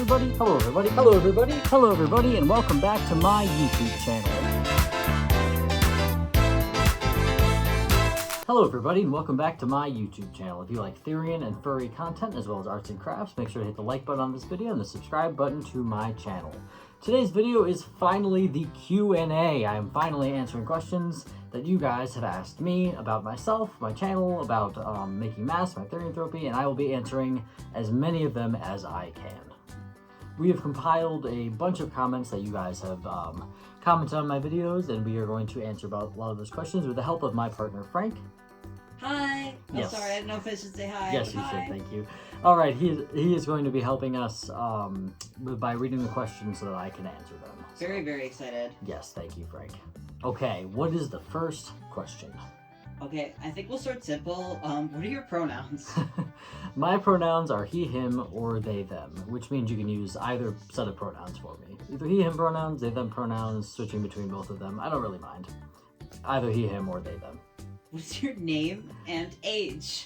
everybody, hello everybody, hello everybody, hello everybody, and welcome back to my YouTube channel. Hello everybody, and welcome back to my YouTube channel. If you like Therian and furry content, as well as arts and crafts, make sure to hit the like button on this video and the subscribe button to my channel. Today's video is finally the Q&A. I am finally answering questions that you guys have asked me about myself, my channel, about making masks, my therianthropy, and I will be answering as many of them as I can. We have compiled a bunch of comments that you guys have commented on my videos, and we are going to answer about a lot of those questions with the help of my partner, Frank. Hi! Oh, yes. Sorry, I didn't know if I should say hi. Yes, you hi. should, thank you. Alright, he is going to be helping us by reading the questions so that I can answer them. So, Very, very excited. yes, thank you, Frank. Okay, what is the first question? Okay, I think we'll start simple. What are your pronouns? My pronouns are he, him, or they, them, which means you can use either set of pronouns for me. Either he, him pronouns, they, them pronouns, switching between both of them. I don't really mind. Either he, him, or they, them. What's your name and age?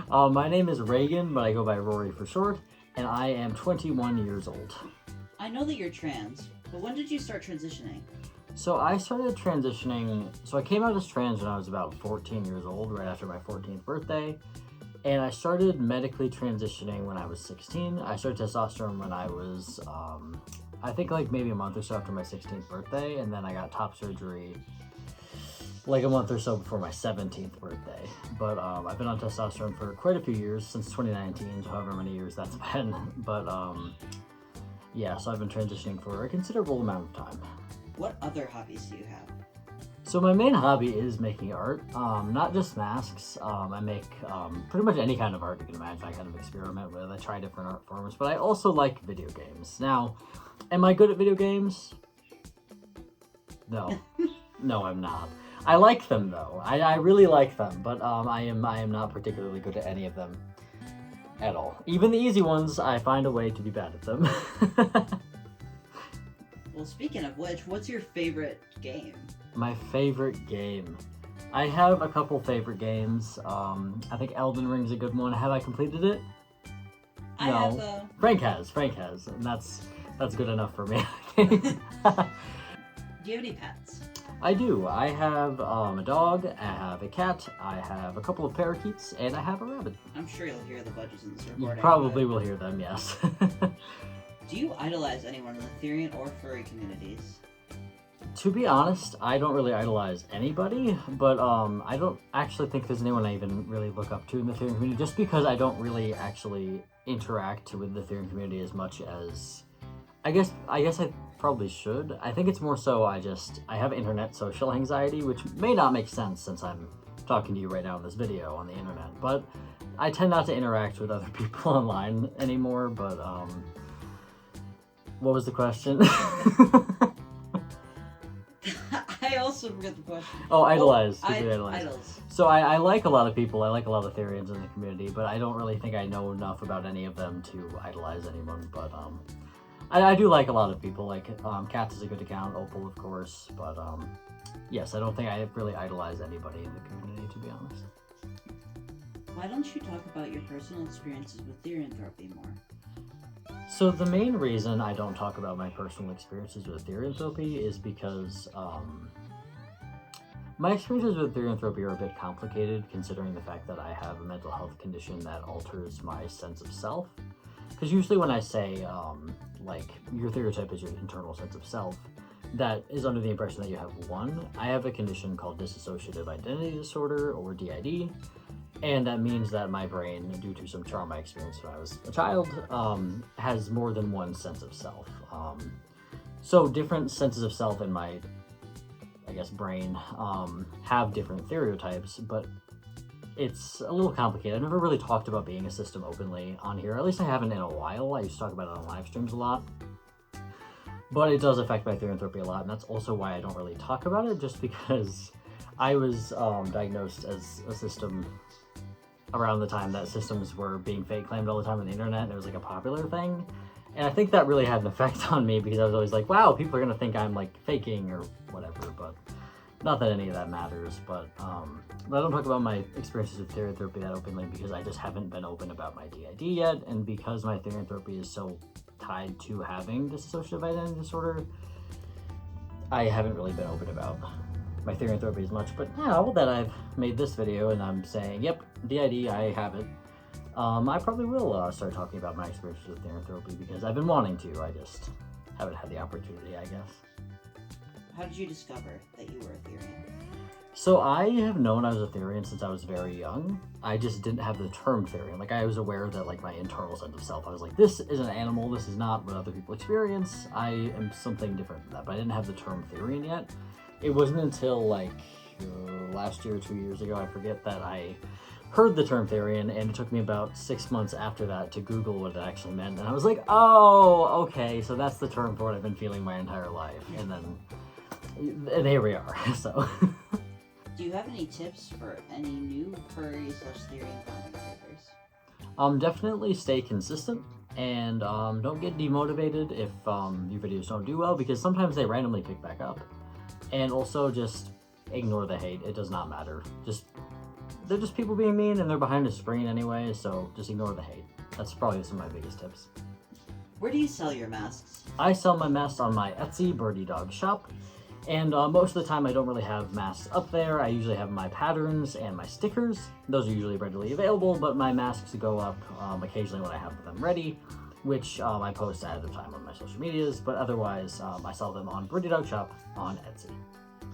My name is Reagan, but I go by Rory for short, and I am 21 years old. I know that you're trans, but when did you start transitioning? So I started transitioning, so I came out as trans when I was about 14 years old, right after my 14th birthday. And I started medically transitioning when I was 16. I started testosterone when I was, I think like maybe a month or so after my 16th birthday. And then I got top surgery like a month or so before my 17th birthday. But I've been on testosterone for quite a few years, since 2019, so however many years that's been. But yeah, so I've been transitioning for a considerable amount of time. What other hobbies do you have? So my main hobby is making art, not just masks. I make pretty much any kind of art you can imagine. I kind of experiment with. I try different art forms, but I also like video games. Now, am I good at video games? No. No, I'm not. I like them though. I really like them, but I am not particularly good at any of them at all. Even the easy ones, I find a way to be bad at them. Well, speaking of which, what's your favorite game? My favorite game. I have a couple favorite games. I think Elden Ring's a good one. Have I completed it? I have Frank has, and that's good enough for me. Do you have any pets? I do. I have a dog, I have a cat, I have a couple of parakeets, and I have a rabbit. I'm sure you'll hear the budgies in this recording. You probably will hear them, yes. Do you idolize anyone in the Therian or furry communities? To be honest, I don't really idolize anybody, but I don't actually think there's anyone I even really look up to in the Therian community, just because I don't really actually interact with the Therian community as much as I guess I probably should. I think it's more so I have internet social anxiety, which may not make sense since I'm talking to you right now in this video on the internet, but I tend not to interact with other people online anymore, but what was the question? I also forget the question. Oh, idolize. Idols. So I like a lot of people. I like a lot of Therians in the community, but I don't really think I know enough about any of them to idolize anyone. But I do like a lot of people. Like Kat is a good account, Opal of course. But yes, I don't think I really idolize anybody in the community, to be honest. Why don't you talk about your personal experiences with therianthropy more? So the main reason I don't talk about my personal experiences with therianthropy is because my experiences with therianthropy are a bit complicated, considering the fact that I have a mental health condition that alters my sense of self. Because usually when I say, like, your stereotype is your internal sense of self, that is under the impression that you have one. I have a condition called dissociative identity disorder, or DID, and that means that my brain, due to some trauma experience when I was a child, has more than one sense of self. So different senses of self in my, I guess, brain have different stereotypes, but it's a little complicated. I've never really talked about being a system openly on here. At least I haven't in a while. I used to talk about it on live streams a lot. But it does affect my therianthropy a lot, and that's also why I don't really talk about it, just because I was diagnosed as a system around the time that systems were being fake claimed all the time on the internet, and it was like a popular thing. And I think that really had an effect on me, because I was always like, wow, people are gonna think I'm like faking or whatever, but not that any of that matters. But I don't talk about my experiences with therianthropy that openly because I just haven't been open about my DID yet, and because my therianthropy is so tied to having dissociative identity disorder, I haven't really been open about my therianthropy as much. But now that I've made this video and I'm saying, yep, DID, I have it, I probably will start talking about my experiences with therianthropy because I've been wanting to. I just haven't had the opportunity, I guess. How did you discover that you were a Therian? So I have known I was a Therian since I was very young. I just didn't have the term Therian. Like, I was aware that, like, my internal sense of self, I was like, this is an animal, this is not what other people experience. I am something different than that, but I didn't have the term Therian yet. It wasn't until, like, last year or 2 years ago, I forget, that I heard the term Therian, and it took me about 6 months after that to Google what it actually meant, and I was like, oh, okay, so that's the term for what I've been feeling my entire life, and here we are, so. Do you have any tips for any new furry/Therian content creators? Definitely stay consistent, and don't get demotivated if your videos don't do well, because sometimes they randomly pick back up, and also just ignore the hate. It does not matter. They're just people being mean, and they're behind a screen anyway, so just ignore the hate. That's probably some of my biggest tips. Where do you sell your masks? I sell my masks on my Etsy birdydogshop, and most of the time I don't really have masks up there. I usually have my patterns and my stickers. Those are usually readily available, but my masks go up occasionally when I have them ready, which I post ahead of time on my social medias, but otherwise I sell them on birdydogshop on Etsy.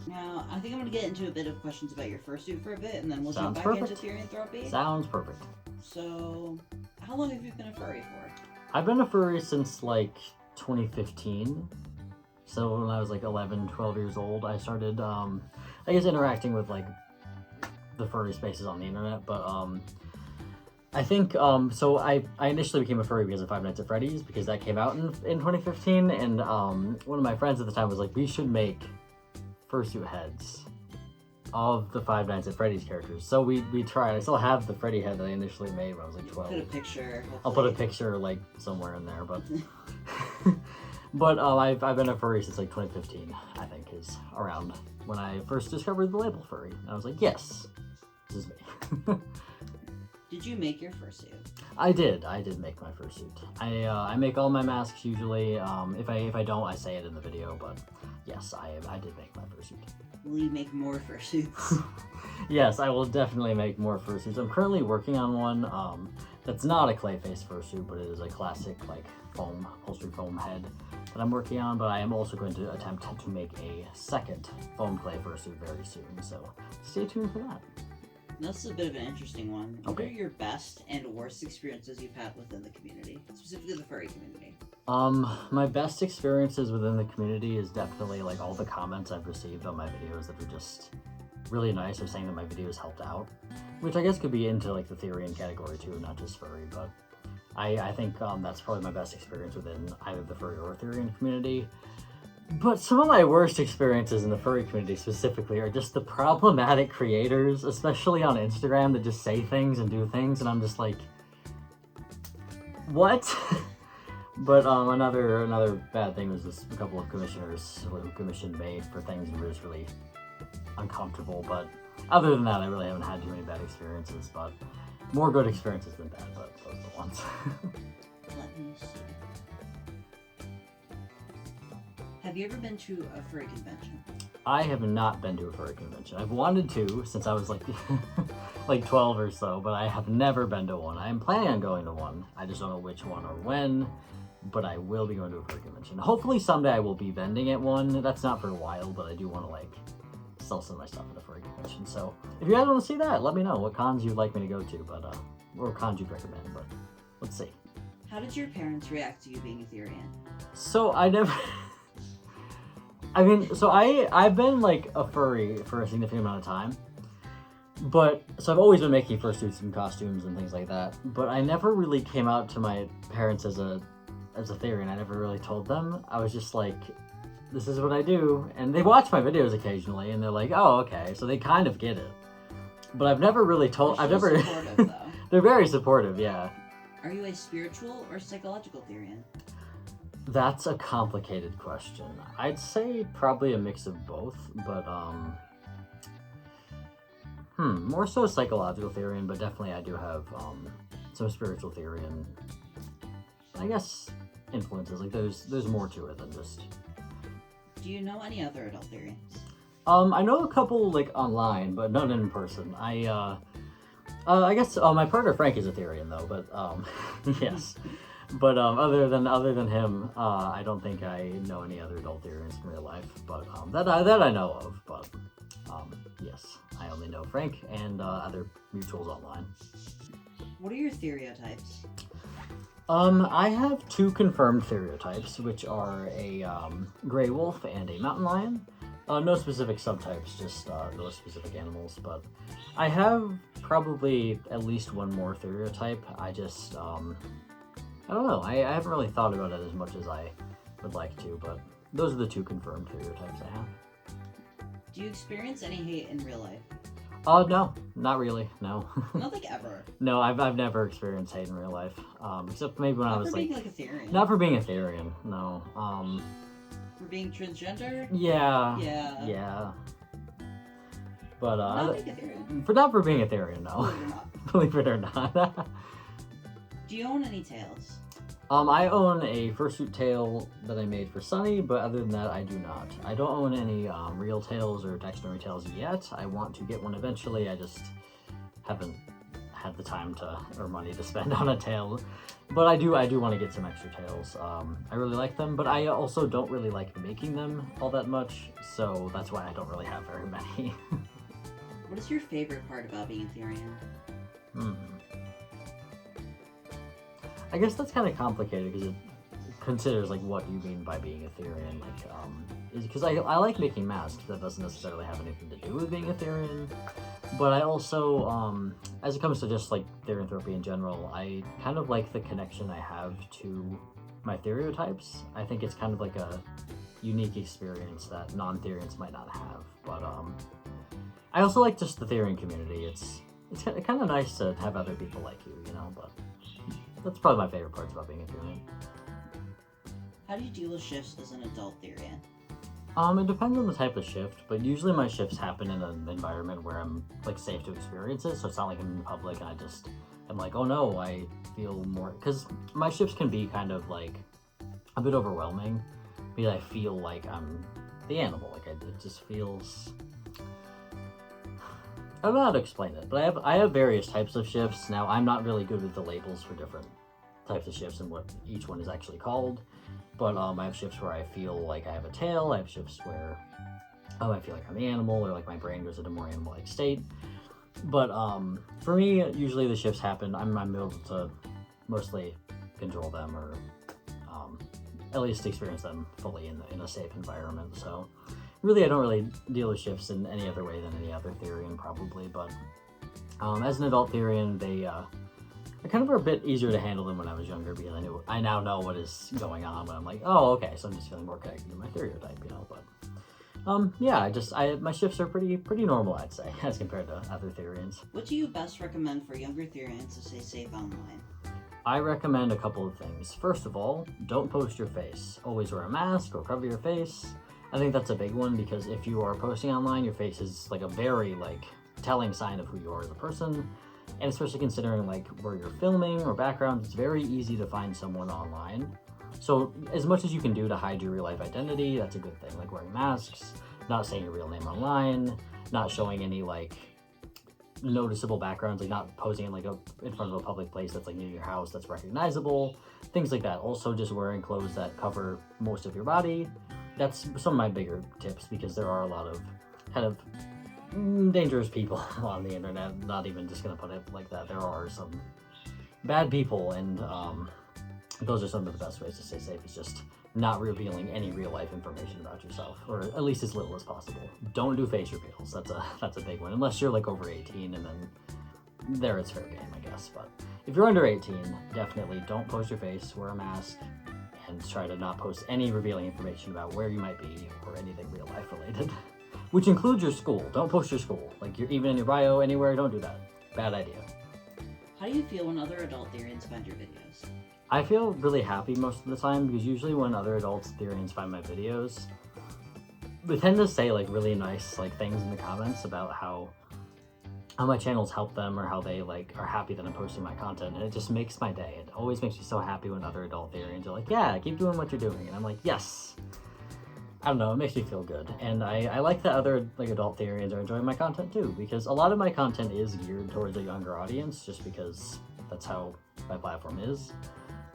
Now, I think I'm going to get into a bit of questions about your fursuit for a bit, and then we'll Sounds jump back perfect. into therianthropy. Sounds perfect. So, how long have you been a furry for? I've been a furry since like 2015. So when I was like 11, 12 years old, I started, I guess, interacting with like the furry spaces on the internet. But I think, so I initially became a furry because of Five Nights at Freddy's, because that came out in 2015. And one of my friends at the time was like, we should make fursuit heads of the Five Nights at Freddy's characters. So we tried. I still have the Freddy head that I initially made when I was like 12. Put a picture. I'll put a picture like somewhere in there, but but I've been a furry since like 2015, I think, is around when I first discovered the label furry. And I was like, yes, this is me. Did you make your fursuit? I did make my fursuit. I make all my masks usually. If I don't, I say it in the video, but yes, I did make my fursuit. Will you make more fursuits? Yes, I will definitely make more fursuits. I'm currently working on one that's not a clay-face fursuit, but it is a classic like foam, upholstery foam head that I'm working on, but I am also going to attempt to make a second foam clay fursuit very soon, so stay tuned for that. This is a bit of an interesting one. What Okay. are your best and worst experiences you've had within the community, specifically the furry community? My best experiences within the community is definitely like all the comments I've received on my videos that are just really nice, or saying that my videos helped out, which I guess could be into like the Therian category too, not just furry, but I think that's probably my best experience within either the furry or Therian community. But some of my worst experiences in the furry community specifically are just the problematic creators, especially on Instagram, that just say things and do things, and I'm just like, what? But another bad thing was just a couple of commissioners who commissioned me for things that were just really uncomfortable. But other than that, I really haven't had too many bad experiences, but more good experiences than bad, but those are the ones. Let me see. Have you ever been to a furry convention? I have not been to a furry convention. I've wanted to since I was like like 12 or so, but I have never been to one. I am planning on going to one. I just don't know which one or when, but I will be going to a furry convention. Hopefully someday I will be vending at one. That's not for a while, but I do want to like sell some of my stuff at a furry convention. So if you guys want to see that, let me know what cons you'd like me to go to, but or cons you'd recommend, but let's see. How did your parents react to you being a Therian? So I never I mean, so I've been like a furry for a significant amount of time, but so I've always been making fursuits and costumes and things like that, but I never really came out to my parents as a Therian. I never really told them. I was just like, this is what I do, and they watch my videos occasionally, and they're like, oh, okay, so they kind of get it, but I've never really told. I've never. Supportive, though. They're very supportive, yeah. Are you a spiritual or psychological Therian? That's a complicated question. I'd say probably a mix of both, but more so a psychological Therian, but definitely I do have some spiritual Therian. I guess influences. Like there's more to it than just. Do you know any other adult Therians? I know a couple like online, but none in person. I guess my partner Frank is a Therian though, but yes. But other than him, I don't think I know any other adult Therians in real life. But that I know of. But yes, I only know Frank and other mutuals online. What are your stereotypes? I have 2 confirmed stereotypes, which are a gray wolf and a mountain lion. No specific subtypes, just those specific animals. But I have probably at least one more stereotype. I just I don't know. I haven't really thought about it as much as I would like to, but those are the 2 confirmed stereotypes I have. Do you experience any hate in real life? No, not really. No. Not like ever. No, I've never experienced hate in real life. Except maybe when I was being like a Therian. Not for being a Therian. No. For being transgender. Yeah. Yeah. Yeah. But not being a Therian. Not for being a Therian. No. Believe it or not. Believe it or not. Do you own any tails? I own a fursuit tail that I made for Sunny, but other than that, I do not. I don't own any real tails or taxidermy tails yet. I want to get one eventually. I just haven't had the time or money to spend on a tail. But I do want to get some extra tails. I really like them, but I also don't really like making them all that much, so that's why I don't really have very many. What is your favorite part about being a Therian? I guess that's kind of complicated because it considers like what you mean by being a Therian. Like, because I like making masks. That doesn't necessarily have anything to do with being a Therian. But I also, as it comes to just like therianthropy in general, I kind of like the connection I have to my stereotypes. I think it's kind of like a unique experience that non-Therians might not have. But I also like just the Therian community. It's kind of nice to have other people like you know. But that's probably my favorite parts about being a Therian. How do you deal with shifts as an adult Therian? It depends on the type of shift, but usually my shifts happen in an environment where I'm like safe to experience it, so it's not like I'm in public and I'm like, oh no, I feel more, because my shifts can be kind of like a bit overwhelming because I feel like I'm the animal, like it just feels, I don't know how to explain it, but I have various types of shifts. Now, I'm not really good with the labels for different types of shifts and what each one is actually called. But I have shifts where I feel like I have a tail. I have shifts where I feel like I'm the animal, or like my brain goes into a more animal-like state. But for me, usually the shifts happen. I'm able to mostly control them, or at least experience them fully in a safe environment. So really, I don't really deal with shifts in any other way than any other Therian, probably. But as an adult Therian, I kind of were a bit easier to handle than when I was younger, because I now know what is going on, but I'm like, oh, okay, so I'm just feeling more connected to my stereotype, you know. But yeah, my shifts are pretty normal, I'd say, as compared to other Therians. What do you best recommend for younger Therians to stay safe online? I recommend a couple of things. First of all, don't post your face. Always wear a mask or cover your face. I think that's a big one, because if you are posting online, your face is like a very telling sign of who you are as a person. And especially considering like where you're filming or background, it's very easy to find someone online. So as much as you can do to hide your real life identity, that's a good thing. Like wearing masks, not saying your real name online, not showing any like noticeable backgrounds, like not posing in in front of a public place that's like near your house that's recognizable, things like that. Also just wearing clothes that cover most of your body. That's some of my bigger tips, because there are a lot of kind of dangerous people on the internet. Not even just gonna put it like that. There are some bad people, and those are some of the best ways to stay safe, is just not revealing any real life information about yourself, or at least as little as possible. Don't do face reveals. That's a big one, unless you're like over 18, and then there it's fair game, I guess. But if you're under 18, definitely don't post your face, wear a mask, and try to not post any revealing information about where you might be or anything real life related. Which includes your school. Don't post your school. Like, you're even in your bio anywhere, don't do that. Bad idea. How do you feel when other adult Therians find your videos? I feel really happy most of the time, because usually when other adults Therians find my videos, they tend to say like really nice things in the comments about how how my channels help them or how they like are happy that I'm posting my content, and it just makes my day. It always makes me so happy when other adult Therians are like, yeah, keep doing what you're doing, and I'm like, yes. I don't know, it makes me feel good, and I like that other like adult Therians are enjoying my content too, because a lot of my content is geared towards a younger audience, just because that's how my platform is.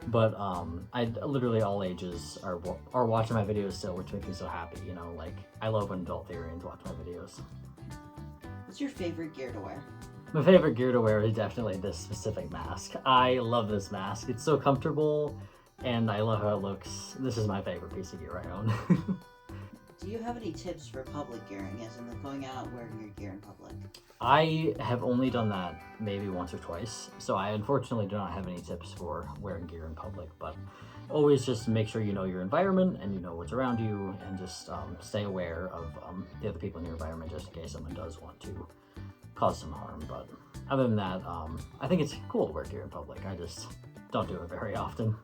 But I literally all ages are watching my videos still, which makes me so happy. You know, like I love when adult Therians watch my videos. What's your favorite gear to wear? My favorite gear to wear is definitely this specific mask. I love this mask. It's so comfortable, and I love how it looks. This is my favorite piece of gear I own. Do you have any tips for public gearing, as in going out wearing your gear in public? I have only done that maybe once or twice, so I unfortunately do not have any tips for wearing gear in public, but always just make sure you know your environment and you know what's around you, and just stay aware of the other people in your environment, just in case someone does want to cause some harm. But other than that, I think it's cool to wear gear in public. I just don't do it very often.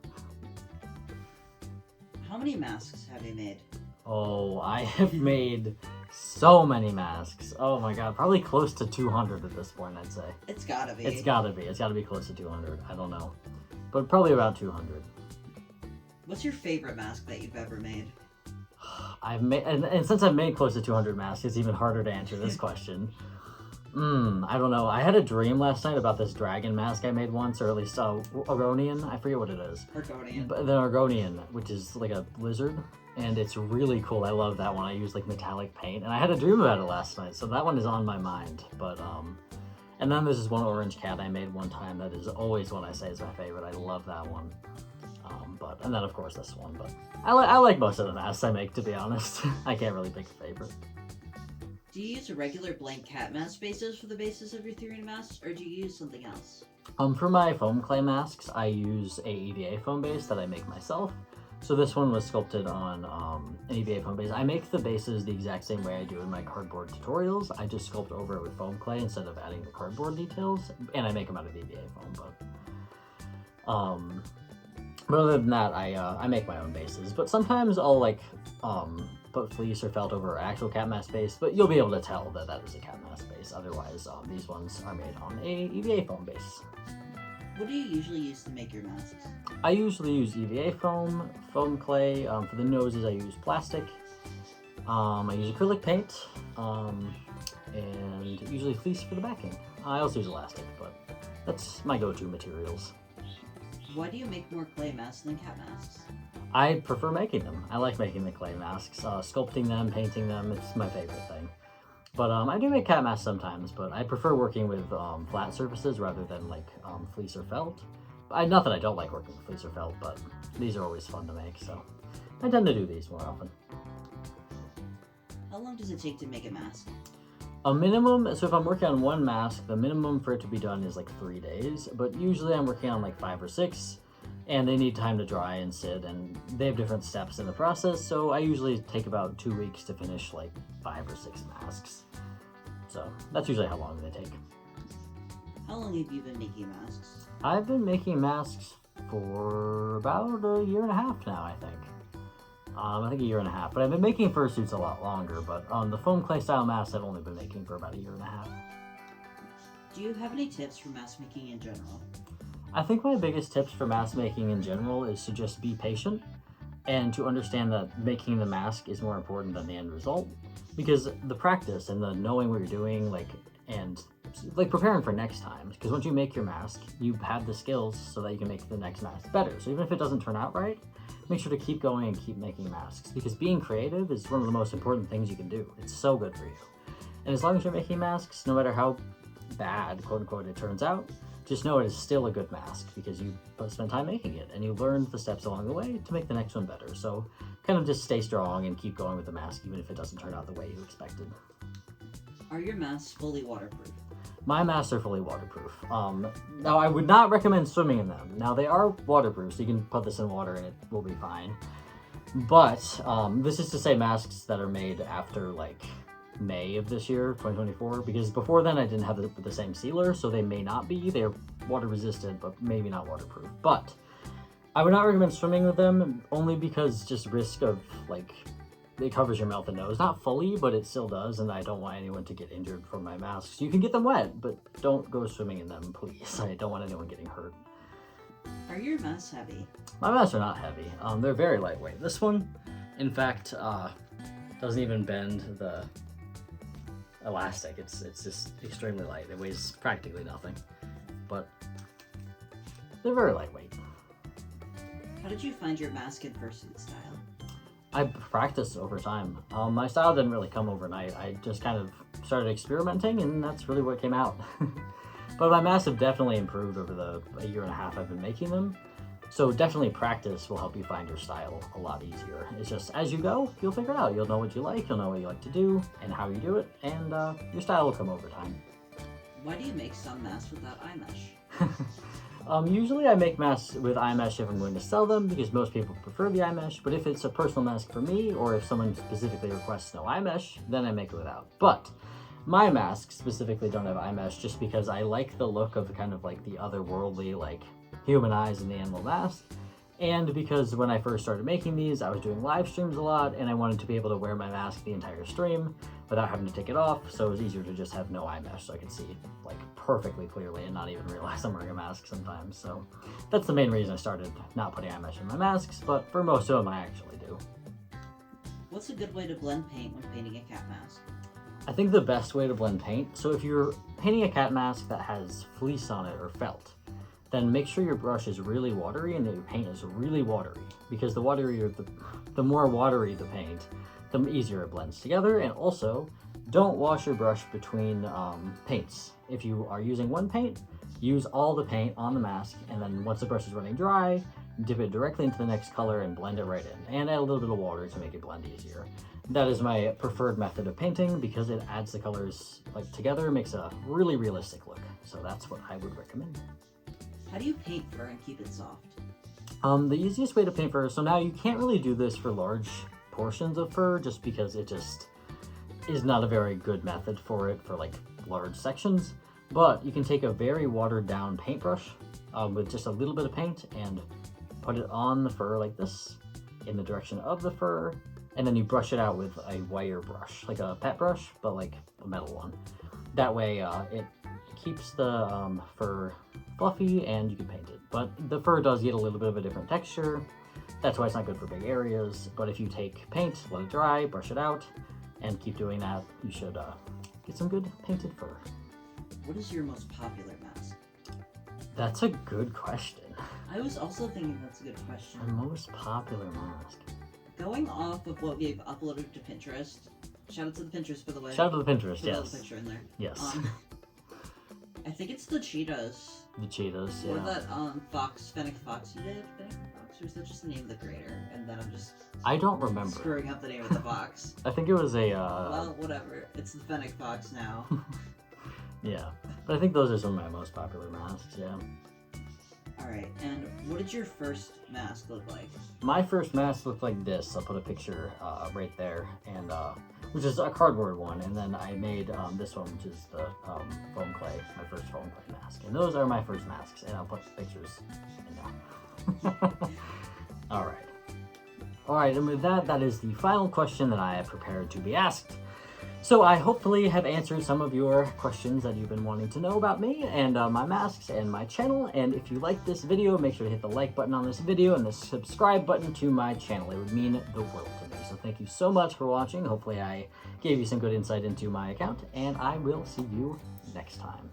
How many masks have you made? Oh, I have made so many masks. Oh my god, probably close to 200 at this point, I'd say. It's gotta be. It's gotta be. It's gotta be close to 200. I don't know. But probably about 200. What's your favorite mask that you've ever made? I've made, and since I've made close to 200 masks, it's even harder to answer this question. I don't know. I had a dream last night about this dragon mask I made once, or at least Argonian. I forget what it is. Argonian. But the Argonian, which is like a lizard, and it's really cool. I love that one. I use like metallic paint, and I had a dream about it last night, so that one is on my mind. But and then there's this one orange cat I made one time that is always one I say is my favorite. I love that one. And then of course this one. But I like most of the masks I make, to be honest. I can't really pick a favorite. Do you use a regular blank cat mask basis for the basis of your Therian masks, or do you use something else? For my foam clay masks, I use a EVA foam base that I make myself. So this one was sculpted on an EVA foam base. I make the bases the exact same way I do in my cardboard tutorials. I just sculpt over it with foam clay instead of adding the cardboard details, and I make them out of EVA foam. But other than that, I make my own bases. But sometimes I'll like put fleece or felt over actual cat mask base, but you'll be able to tell that that is a cat mask base. Otherwise, these ones are made on a EVA foam base. What do you usually use to make your masks? I usually use EVA foam, foam clay. For the noses, I use plastic. I use acrylic paint, and usually fleece for the backing. I also use elastic, but that's my go-to materials. Why do you make more clay masks than cat masks? I prefer making them. I like making the clay masks. Sculpting them, painting them, it's my favorite thing. But I do make cat masks sometimes, but I prefer working with flat surfaces rather than like fleece or felt. Not that I don't like working with fleece or felt, but these are always fun to make, so I tend to do these more often. How long does it take to make a mask? A minimum, so if I'm working on one mask, the minimum for it to be done is like 3 days, but usually I'm working on like 5 or 6, and they need time to dry and sit, and they have different steps in the process, so I usually take about 2 weeks to finish like 5 or 6 masks. So that's usually how long they take. How long have you been making masks? I've been making masks for about a year and a half now, I think. I think a year and a half, but I've been making fursuits a lot longer, but the foam clay style masks I've only been making for about a year and a half. Do you have any tips for mask making in general? I think my biggest tips for mask making in general is to just be patient and to understand that making the mask is more important than the end result, because the practice and the knowing what you're doing, and preparing for next time, because once you make your mask, you have the skills so that you can make the next mask better. So even if it doesn't turn out right, make sure to keep going and keep making masks, because being creative is one of the most important things you can do. It's so good for you. And as long as you're making masks, no matter how bad, quote unquote, it turns out, just know it is still a good mask because you spent time making it and you learned the steps along the way to make the next one better. So kind of just stay strong and keep going with the mask even if it doesn't turn out the way you expected. Are your masks fully waterproof? My masks are fully waterproof. Now, I would not recommend swimming in them. Now, they are waterproof, so you can put this in water and it will be fine. But this is to say masks that are made after, like, May of this year, 2024, because before then I didn't have the same sealer, so they may not be. They're water resistant, but maybe not waterproof. But I would not recommend swimming with them, only because just risk of, like, it covers your mouth and nose. Not fully, but it still does, and I don't want anyone to get injured from my masks. You can get them wet, but don't go swimming in them, please. I don't want anyone getting hurt. Are your masks heavy? My masks are not heavy. They're very lightweight. This one, in fact, doesn't even bend the elastic. It's just extremely light. It weighs practically nothing, but they're very lightweight. How did you find your mask and fursuit style? I practiced over time. My style didn't really come overnight. I just kind of started experimenting, and that's really what came out. But my masks have definitely improved over the 1.5 years I've been making them. So definitely practice will help you find your style a lot easier. It's just as you go, you'll figure it out. You'll know what you like, you'll know what you like to do, and how you do it, and your style will come over time. Why do you make some masks without eye mesh? Usually I make masks with eye mesh if I'm going to sell them, because most people prefer the eye mesh, but if it's a personal mask for me, or if someone specifically requests no eye mesh, then I make it without. But my masks specifically don't have eye mesh just because I like the look of kind of like the otherworldly, like human eyes in the animal mask, and because when I first started making these, I was doing live streams a lot, and I wanted to be able to wear my mask the entire stream without having to take it off, so it was easier to just have no eye mesh so I could see like perfectly clearly and not even realize I'm wearing a mask sometimes. So that's the main reason I started not putting eye mesh in my masks, but for most of them I actually do. What's a good way to blend paint when painting a cat mask? I think the best way to blend paint, so if you're painting a cat mask that has fleece on it or felt, then make sure your brush is really watery and that your paint is really watery, because the waterier, the more watery the paint, the easier it blends together. And also, don't wash your brush between paints. If you are using one paint, use all the paint on the mask, and then once the brush is running dry, dip it directly into the next color and blend it right in, and add a little bit of water to make it blend easier. That is my preferred method of painting because it adds the colors like together, makes a really realistic look. So that's what I would recommend. How do you paint fur and keep it soft? The easiest way to paint fur, so now you can't really do this for large portions of fur just because it just is not a very good method for it for like large sections, but you can take a very watered down paintbrush with just a little bit of paint and put it on the fur like this in the direction of the fur, and then you brush it out with a wire brush, like a pet brush, but like a metal one. That way it keeps the fur fluffy and you can paint it. But the fur does get a little bit of a different texture. That's why it's not good for big areas. But if you take paint, let it dry, brush it out, and keep doing that, you should get some good painted fur. What is your most popular mask? That's a good question. I was also thinking that's a good question. The most popular mask. Going off of what we've uploaded to Pinterest, shout out to the Pinterest, by the way. Shout out to the Pinterest, Put a little yes. picture in there. Yes. I think it's the cheetahs. The cheetahs, Or yeah. that Fennec Fox you did? Fennec Fox? Or is that just the name of the creator? And then I'm just I don't remember. screwing up the name of the fox. I think it was a, Well, whatever. It's the Fennec Fox now. yeah. But I think those are some of my most popular masks, yeah. Alright, and what did your first mask look like? My first mask looked like this. I'll put a picture right there, and which is a cardboard one, and then I made this one, which is the foam clay, my first foam clay mask. And those are my first masks, and I'll put the pictures in there. Alright, and with that, that is the final question that I have prepared to be asked. So I hopefully have answered some of your questions that you've been wanting to know about me and my masks and my channel. And if you like this video, make sure to hit the like button on this video and the subscribe button to my channel. It would mean the world to me. So thank you so much for watching. Hopefully I gave you some good insight into my account, and I will see you next time.